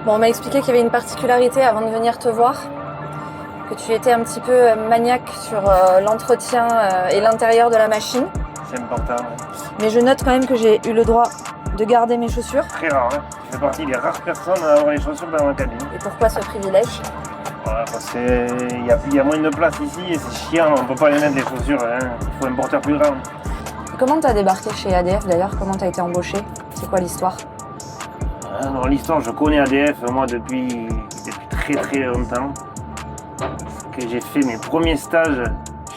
Bon, on m'a expliqué qu'il y avait une particularité avant de venir te voir, que tu étais un petit peu maniaque sur l'entretien et l'intérieur de la machine. C'est important. Ouais. Mais je note quand même que j'ai eu le droit de garder mes chaussures. Très rare. Hein. Je fais partie des rares personnes à avoir les chaussures dans ma cabine. Et pourquoi ce privilège? Voilà, parce qu'il y a moins de place ici et c'est chiant, on ne peut pas les mettre les chaussures. Hein. Il faut un porteur plus grand. Comment t'as débarqué chez ADF d'ailleurs? Comment t'as été embauché? C'est quoi l'histoire? Alors l'histoire, je connais ADF moi depuis très longtemps. Que j'ai fait mes premiers stages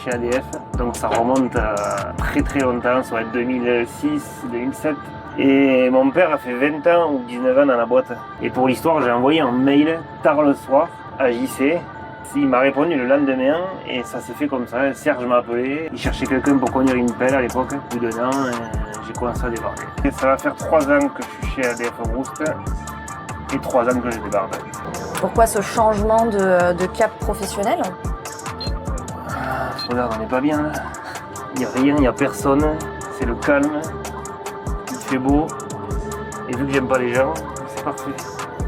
chez ADF, donc ça remonte à très longtemps, ça va être 2006, 2007. Et mon père a fait 20 ans ou 19 ans dans la boîte. Et pour l'histoire, j'ai envoyé un mail tard le soir à JC. Il m'a répondu le lendemain et ça s'est fait comme ça. Serge m'a appelé, il cherchait quelqu'un pour conduire une pelle à l'époque. Au bout d'un an, j'ai commencé à débarquer. Et ça va faire 3 ans que je suis chez ADF Brouste et 3 ans que je débarque. Pourquoi ce changement de cap professionnel? Regarde, on n'est pas bien là. Il n'y a rien, il n'y a personne. C'est le calme. Il fait beau. Et vu que j'aime pas les gens, c'est parfait.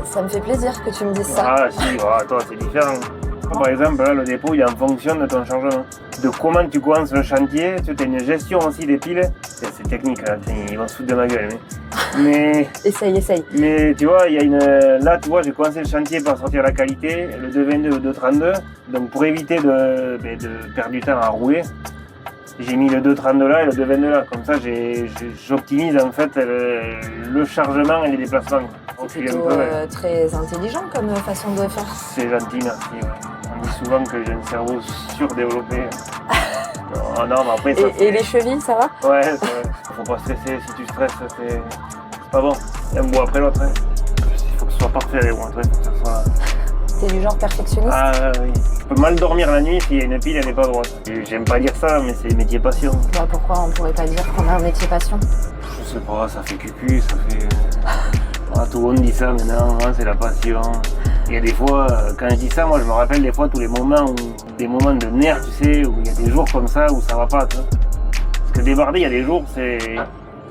Ça me fait plaisir que tu me dises ça. Ah si, toi c'est différent. Par exemple, là, le dépôt il est en fonction de ton changement. De comment tu commences le chantier, tu as une gestion aussi des piles. C'est technique, là. Ils vont se foutre de ma gueule. Mais... Essaye. Mais tu vois, il y a une... Là, tu vois, j'ai commencé le chantier par sortir la qualité, le 222 ou le 232. Donc pour éviter de perdre du temps à rouler, j'ai mis le 232 là et le 222 là. Comme ça, j'optimise en fait le chargement et les déplacements. C'est plutôt très intelligent comme façon de faire. C'est gentil, merci. Ouais. On dit souvent que j'ai un cerveau surdéveloppé. non, mais après ça. Et les chevilles, ça va? Ouais, c'est vrai. Faut pas stresser. Si tu stresses, c'est pas bon. Un bout après l'autre. Hein. Il faut que ce soit parfait les bois. Faut que ça soit... T'es du genre perfectionniste? Ah oui. Je peux mal dormir la nuit s'il y a une pile, elle n'est pas droite. J'aime pas dire ça, mais c'est métier passion. Bah, pourquoi on pourrait pas dire qu'on a un métier passion? Je sais pas, ça fait cucu, ça fait... Ah, tout le monde dit ça maintenant, hein, c'est la passion. Il y a des fois, quand je dis ça, moi je me rappelle des fois tous les moments des moments de nerfs, tu sais, où il y a des jours comme ça où ça va pas, tu vois. Parce que débarder, il y a des jours,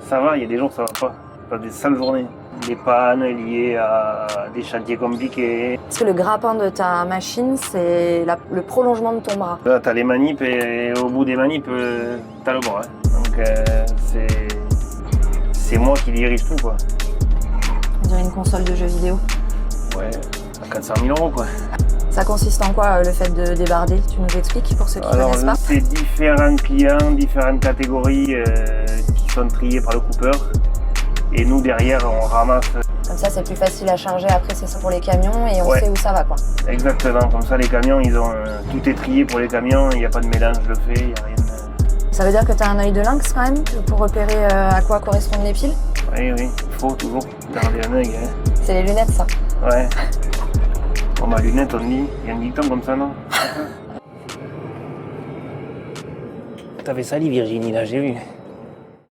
ça va, il y a des jours ça va pas. Pas des sales journées. Des pannes liées à des chantiers compliqués. Parce que le grappin de ta machine, c'est le prolongement de ton bras. Là, t'as les manips et au bout des manips, t'as le bras. Hein. Donc c'est moi qui dirige tout, quoi. On dirait une console de jeux vidéo. Ouais, à 400 000 € quoi. Ça consiste en quoi le fait de débarder? Tu nous expliques pour ceux qui ne connaissent pas? C'est différents clients, différentes catégories qui sont triées par le coupeur. Et nous derrière on ramasse. Comme ça c'est plus facile à charger, après c'est ça pour les camions et on sait où ça va quoi. Exactement, comme ça les camions ils ont tout est trié pour les camions, il n'y a pas de mélange de fait, il n'y a rien de... Ça veut dire que tu as un œil de lynx quand même pour repérer à quoi correspondent les piles? Oui, il faut toujours garder un œil. Hein. C'est les lunettes ça? Ouais. Bon ma lunette on dit, il y a un dicton comme ça non? T'avais sali Virginie là, j'ai vu.